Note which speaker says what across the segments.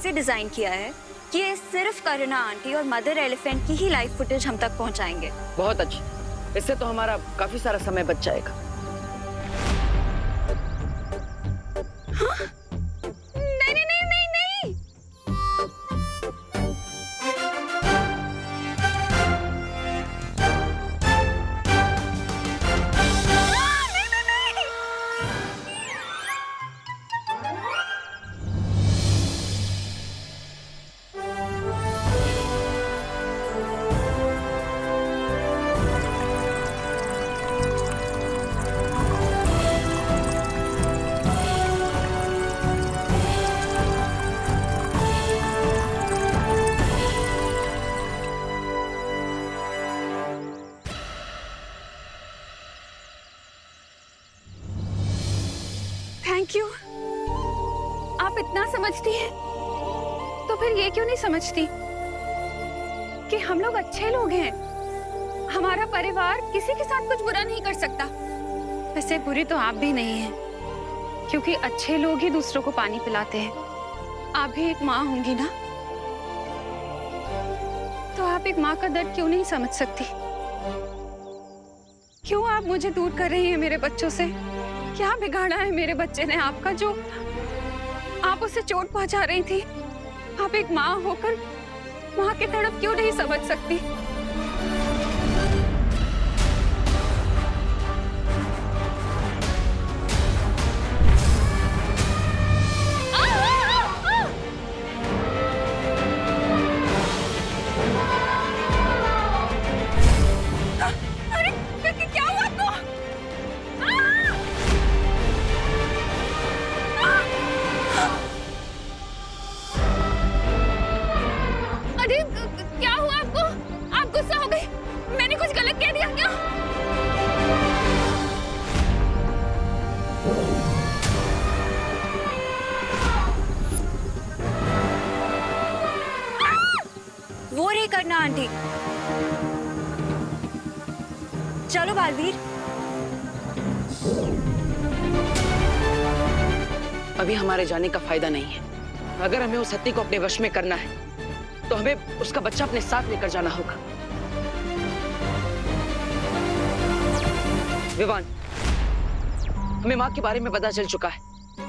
Speaker 1: से डिजाइन किया है कि ये सिर्फ करुणा आंटी और मदर एलिफेंट की ही लाइव फुटेज हम तक पहुंचाएंगे।
Speaker 2: बहुत अच्छी, इससे तो हमारा काफी सारा समय बच जाएगा।
Speaker 1: हाँ? नहीं नहीं नहीं नहीं नहीं। Thank you. आप इतना समझती हैं, तो फिर ये क्यों नहीं समझती कि हम लोग अच्छे लोग हैं। हमारा परिवार किसी के साथ कुछ बुरा नहीं कर सकता। वैसे बुरी तो आप भी नहीं हैं, क्योंकि अच्छे लोग ही दूसरों को पानी पिलाते हैं। आप भी एक माँ होंगी ना, तो आप एक माँ का दर्द क्यों नहीं समझ सकती? क्यों आप मुझे दूर कर रही हैं मेरे बच्चों से? क्या बिगाड़ा है मेरे बच्चे ने आपका जो आप उसे चोट पहुंचा रही थी? आप एक माँ होकर माँ की तड़प क्यों नहीं समझ सकती? अरे क्या हुआ आपको? अरे क्या हुआ आपको? आप गुस्सा हो गई? मैंने कुछ गलत कह दिया क्या? वो रे करना आंटी। चलो बालवीर।
Speaker 2: अभी हमारे जाने का फायदा नहीं है। अगर हमें उस हत्ती को अपने वश में करना है तो हमें उसका बच्चा अपने साथ लेकर जाना होगा। विवान, हमें माँ के बारे में पता चल चुका है।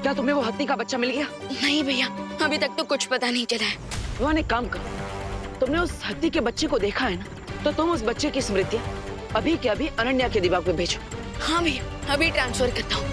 Speaker 2: क्या तुम्हें वो हत्ती का बच्चा मिल गया?
Speaker 3: नहीं भैया, अभी तक तो कुछ पता नहीं चला है।
Speaker 2: विवान, एक काम करो, तुमने उस हत्ती के बच्चे को देखा है ना, तो तुम उस बच्चे की स्मृतियां अभी के अभी अनन्या के दिमाग में भेजो।
Speaker 3: हाँ भैया, अभी ट्रांसफर करता हूँ।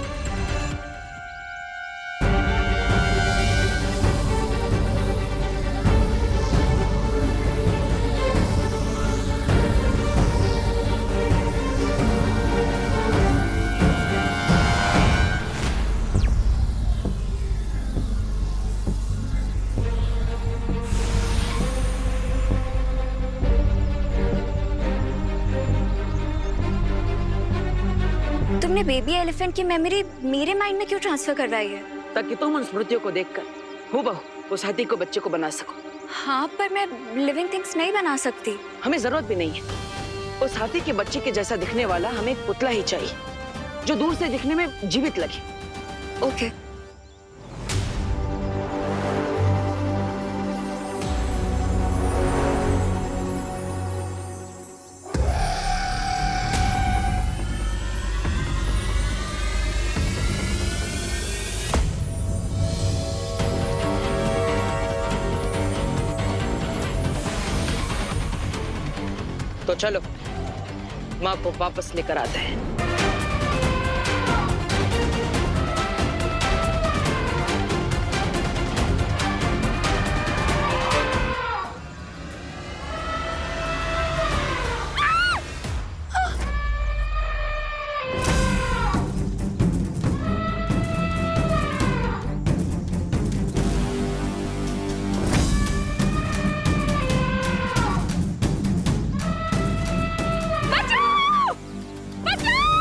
Speaker 1: तुमने बेबी एलिफेंट की मेमोरी मेरे माइंड में क्यों ट्रांसफर करवाई है?
Speaker 2: ताकि तुम उन स्मृतियों को देखकर हूबहू उस हाथी को बच्चे को बना सको।
Speaker 1: हाँ, पर मैं लिविंग थिंग्स नहीं बना सकती।
Speaker 2: हमें जरूरत भी नहीं है। उस हाथी के बच्चे के जैसा दिखने वाला हमें एक पुतला ही चाहिए, जो दूर से दिखने में जीवित लगे।
Speaker 1: ओके।
Speaker 2: तो चलो माँ को वापस लेकर आते हैं।
Speaker 1: बचाओ! बचाओ!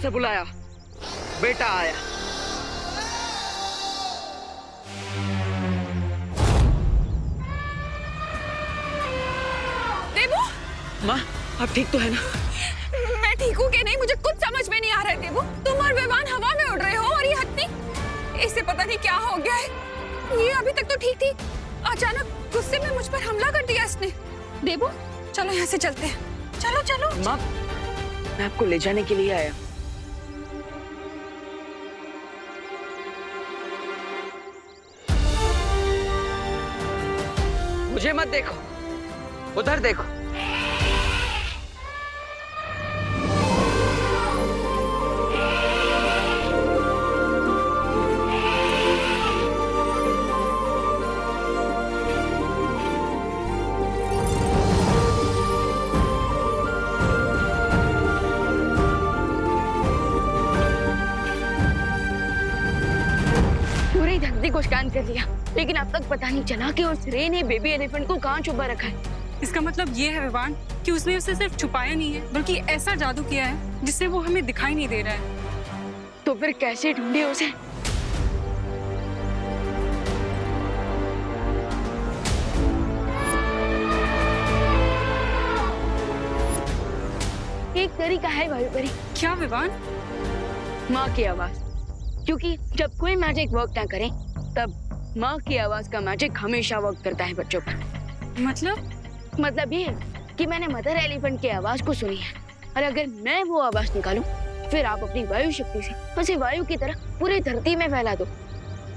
Speaker 2: से बुलाया, बेटा आया।
Speaker 1: देवू,
Speaker 2: माँ आप ठीक तो है ना?
Speaker 1: मैं ठीक हूँ कि नहीं मुझे कुछ समझ में नहीं आ रहा है देवू। तुम और विवान हवा में उड़ रहे हो और ये हत्ती, इसे पता नहीं क्या हो गया है। ये अभी तक तो ठीक थी, अचानक गुस्से में मुझ पर हमला कर दिया इसने। देवू चलो यहाँ से चलते हैं, चलो चलो।
Speaker 2: माँ मैं आपको ले जाने के लिए आया। मुझे मत देखो, उधर देखो।
Speaker 3: पूरी धरती को स्कैन कर लिया, लेकिन अब तक पता नहीं चला कि उस रे ने बेबी एलिफेंट को कहाँ छुपा रखा है।
Speaker 4: इसका मतलब ये है विवान कि उसने उसे सिर्फ छुपाया नहीं है, बल्कि ऐसा जादू किया है जिससे वो हमें दिखाई नहीं दे रहा है।
Speaker 3: तो फिर कैसे ढूंढे उसे? एक तरीका है वायुपरी,
Speaker 4: क्या विवान?
Speaker 3: माँ की आवाज। क्योंकि जब कोई मैजिक वर्क ना करे तब माँ की आवाज का मैजिक हमेशा वर्क करता है बच्चों पर। मतलब ये कि मैंने मदर एलिफेंट की आवाज को सुनी है, और अगर मैं वो आवाज निकालूं, फिर आप अपनी वायु शक्ति से उसे वायु की तरह पूरी धरती में फैला दो,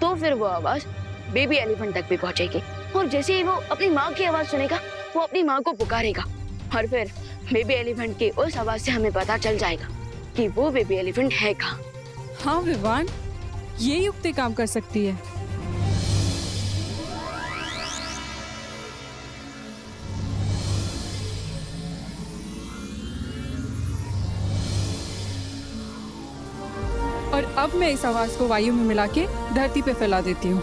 Speaker 3: तो फिर वो आवाज बेबी एलिफेंट तक भी पहुंचेगी। और जैसे ही वो अपनी माँ की आवाज सुनेगा, वो अपनी माँ को पुकारेगा, और फिर बेबी एलिफेंट की उस आवाज से हमें पता चल जाएगा कि वो बेबी एलिफेंट है कहाँ।
Speaker 4: हाँ विवान, ये युक्ति काम कर सकती है। और अब मैं इस आवाज को वायु में मिला के धरती पे फैला देती हूँ।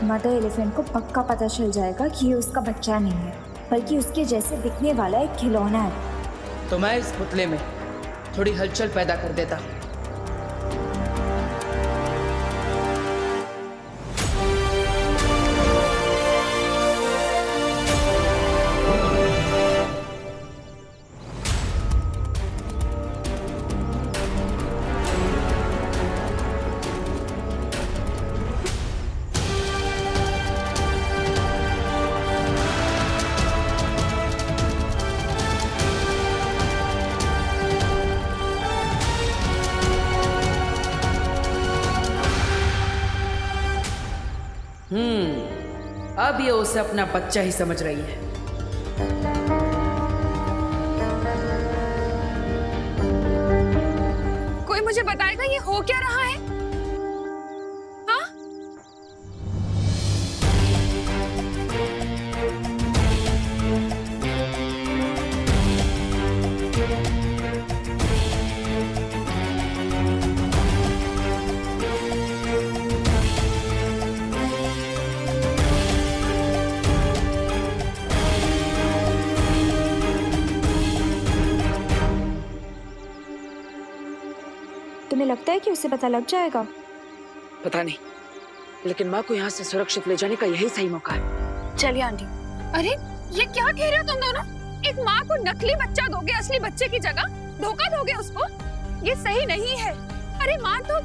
Speaker 5: मदर एलिफेंट को पक्का पता चल जाएगा कि ये उसका बच्चा नहीं है, बल्कि उसके जैसे दिखने वाला एक खिलौना है।
Speaker 2: तो मैं इस पुतले में थोड़ी हलचल पैदा कर देता। अब ये उसे अपना बच्चा ही समझ रही है।
Speaker 1: कोई मुझे बताएगा ये हो क्या रहा है? हाँ?
Speaker 5: तुम्हें लगता है कि उसे पता लग जाएगा?
Speaker 2: पता नहीं, लेकिन माँ को यहाँ से सुरक्षित ले जाने का यही सही मौका है।
Speaker 1: चलिए आंटी। अरे ये क्या कह रहे हो तुम दोनों? एक माँ को नकली बच्चा दोगे असली बच्चे की जगह? धोखा दोगे उसको? ये सही नहीं है। अरे माँ तो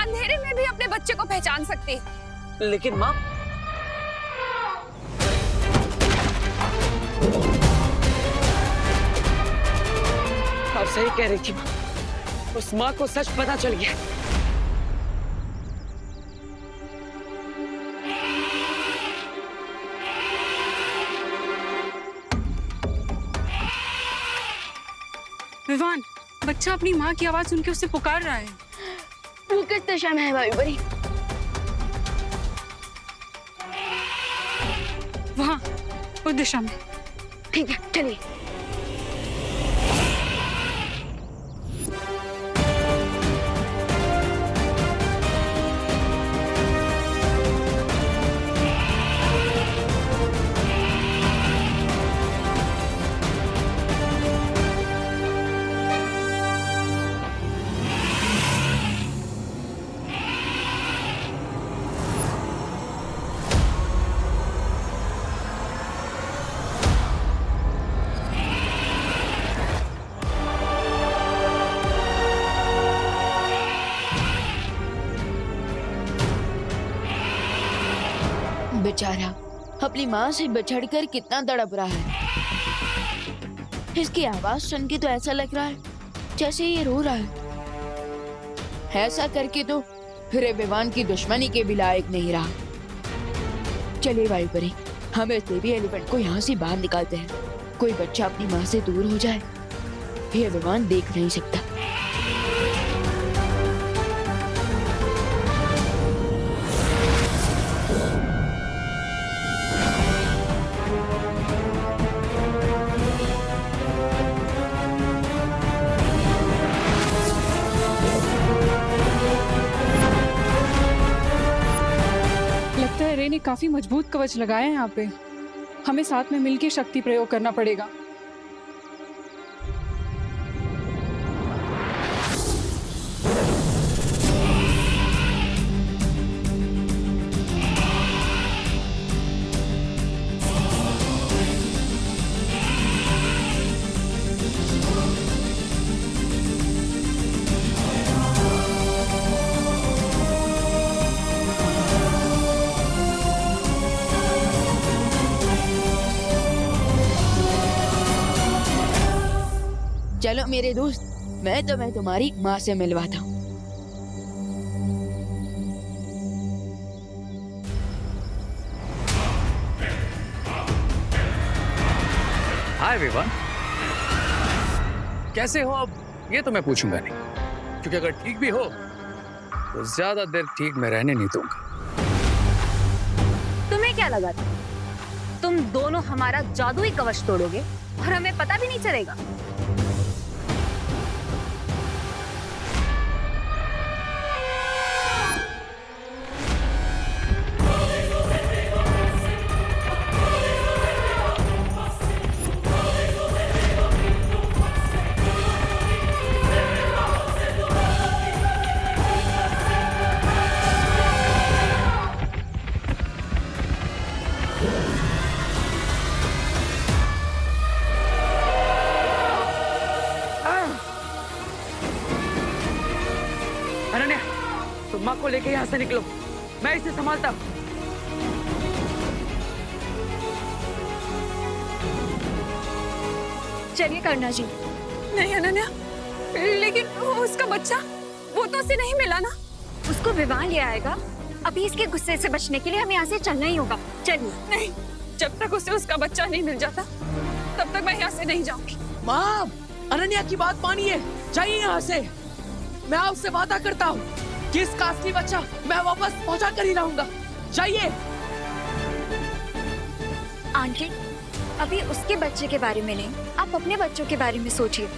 Speaker 1: अंधेरे में भी अपने बच्चे को पहचान सकती है।
Speaker 2: लेकिन माँ, आप सही कह रही थी माँ, उस माँ को सच पता चल गया।
Speaker 4: विवान, बच्चा अपनी माँ की आवाज सुन के उसे पुकार रहा है।
Speaker 3: वो किस दिशा में है वायुपरी?
Speaker 4: वहाँ उस दिशा में।
Speaker 3: ठीक है, चलिए। बेचारा अपनी माँ से बिछड़कर कितना तड़प रहा है। इसकी आवाज सुन के तो ऐसा लग रहा है जैसे ये रो रहा है। ऐसा करके तो रेवेवान की दुश्मनी के भी लायक नहीं रहा। चलिए वायुपरी, हम इस बेबी एलिफेंट को यहाँ से बाहर निकालते हैं। कोई बच्चा अपनी माँ से दूर हो जाए, रेवेवान देख नहीं सकता।
Speaker 4: रे ने काफी मजबूत कवच लगाया है यहाँ पे। हमें साथ में मिलकर शक्ति प्रयोग करना पड़ेगा।
Speaker 3: चलो मेरे दोस्त, मैं तुम्हारी माँ से मिलवाता हूँ।
Speaker 6: हाय विवान, कैसे हो? अब ये तो मैं पूछूंगा नहीं, क्योंकि अगर ठीक भी हो तो ज्यादा देर ठीक में रहने नहीं दूंगा।
Speaker 1: तुम्हें क्या लगा था तुम दोनों हमारा जादुई कवच तोड़ोगे और हमें पता भी नहीं चलेगा?
Speaker 2: अनन्या, तुम माँ को लेके यहाँ से निकलो, मैं इसे संभालता हूँ।
Speaker 1: चलिए करना जी।
Speaker 4: नहीं अनन्या, लेकिन उसका बच्चा, वो तो उसे नहीं मिला ना।
Speaker 1: उसको विवान ले आएगा। अभी इसके गुस्से से बचने के लिए हमें यहाँ से चलना ही होगा। चलिए।
Speaker 4: नहीं, जब तक उसे उसका बच्चा नहीं मिल जाता तब तक मैं यहाँ से नहीं जाऊंगी।
Speaker 2: माँ, अनन्या की बात मानिए, जाइए यहाँ से। मैं आपसे वादा करता हूँ कि इसका असली बच्चा मैं वापस पहुँचा कर ही रहूंगा। जाइए।
Speaker 1: आंटी, अभी उसके बच्चे के बारे में नहीं, आप अपने बच्चों के बारे में सोचिए।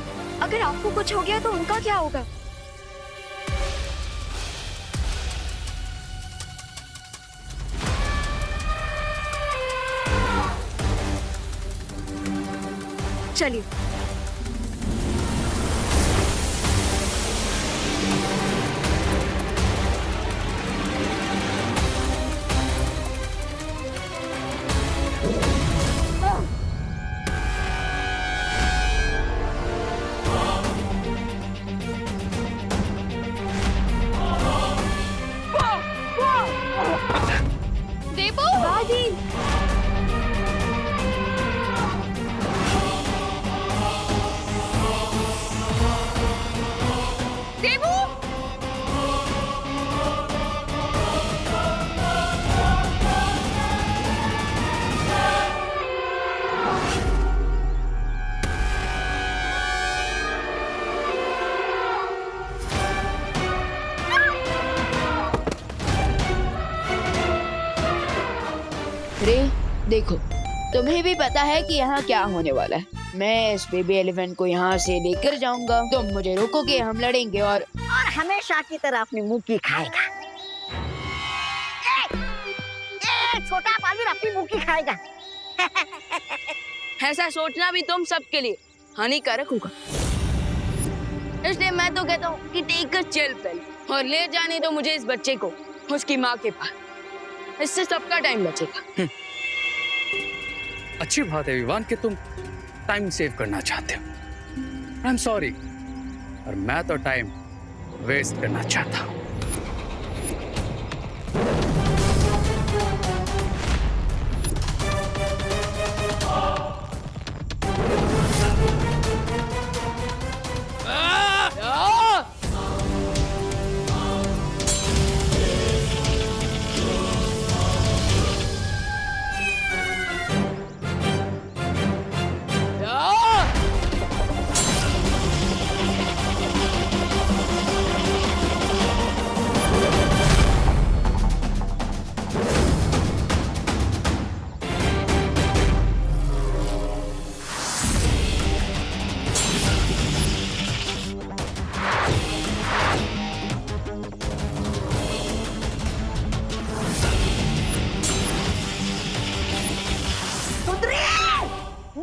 Speaker 1: अगर आपको कुछ हो गया तो उनका क्या होगा? चलिए।
Speaker 3: देवो,
Speaker 1: दादी।
Speaker 3: मुझे भी पता है कि यहाँ क्या होने वाला है। मैं इस बेबी एलिफेंट को यहाँ से लेकर जाऊंगा, तुम मुझे रोकोगे, हम लड़ेंगे और
Speaker 7: हमेशा की तरह अपनी मुंह की खाएगा। छोटा बालवीर अपनी मुंह की खाएगा।
Speaker 3: ऐसा सोचना भी तुम सबके लिए हानिकारक होगा। इसलिए मैं तो कहता हूँ कि टेक अ चिल पिल और ले जाने दो मुझे इस बच्चे को उसकी माँ के पास। इससे सबका टाइम बचेगा।
Speaker 6: अच्छी बात है विवान कि तुम टाइम सेव करना चाहते हो। आई एम सॉरी, और मैं तो टाइम वेस्ट करना चाहता हूँ।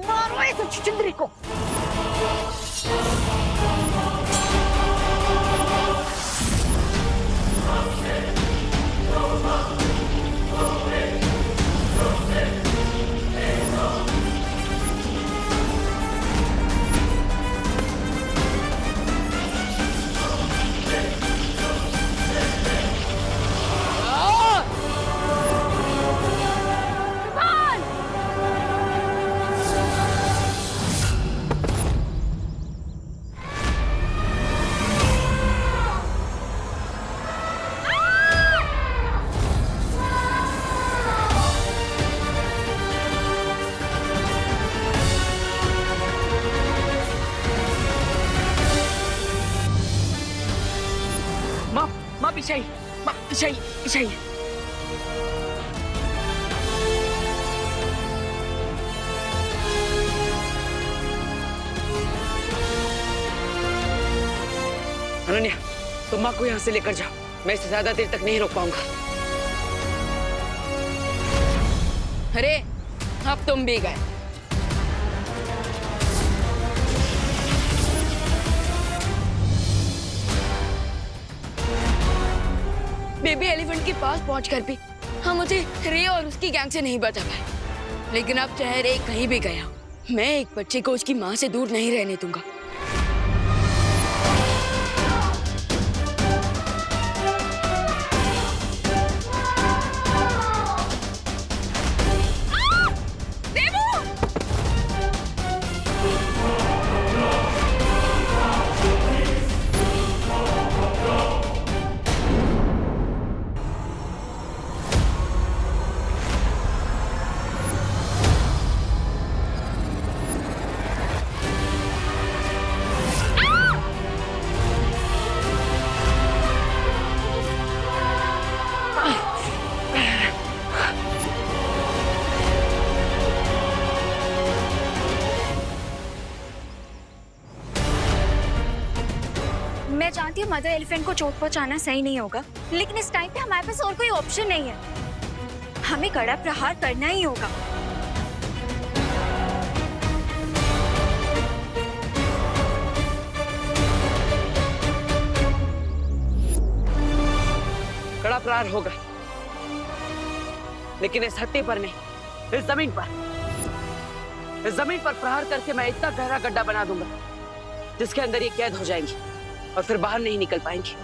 Speaker 7: मारो इस छुछुंदरी को।
Speaker 2: माँ पीछे आई, माँ पीछे आई, पीछे आई। अनन्या, तुम माँ को यहाँ से लेकर जाओ, मैं इसे ज्यादा देर तक नहीं रोक पाऊंगा।
Speaker 3: अरे अब तुम भी गए। बेबी एलिफेंट के पास पहुंचकर भी हम मुझे रे और उसकी गैंग से नहीं बचा पाए, लेकिन अब चाहे रे कहीं भी गया, मैं एक बच्चे को उसकी माँ से दूर नहीं रहने दूंगा।
Speaker 5: मैं जानती हूँ मदर एलिफेंट को चोट पहुंचाना सही नहीं होगा, लेकिन इस टाइम पे हमारे पास और कोई ऑप्शन नहीं है। हमें कड़ा प्रहार करना ही होगा।
Speaker 2: कड़ा प्रहार होगा, लेकिन इस हत्ती पर नहीं, इस जमीन पर। इस जमीन पर प्रहार करके मैं इतना गहरा गड्ढा बना दूंगा जिसके अंदर ये कैद हो जाएंगी और फिर बाहर नहीं निकल पाएंगी।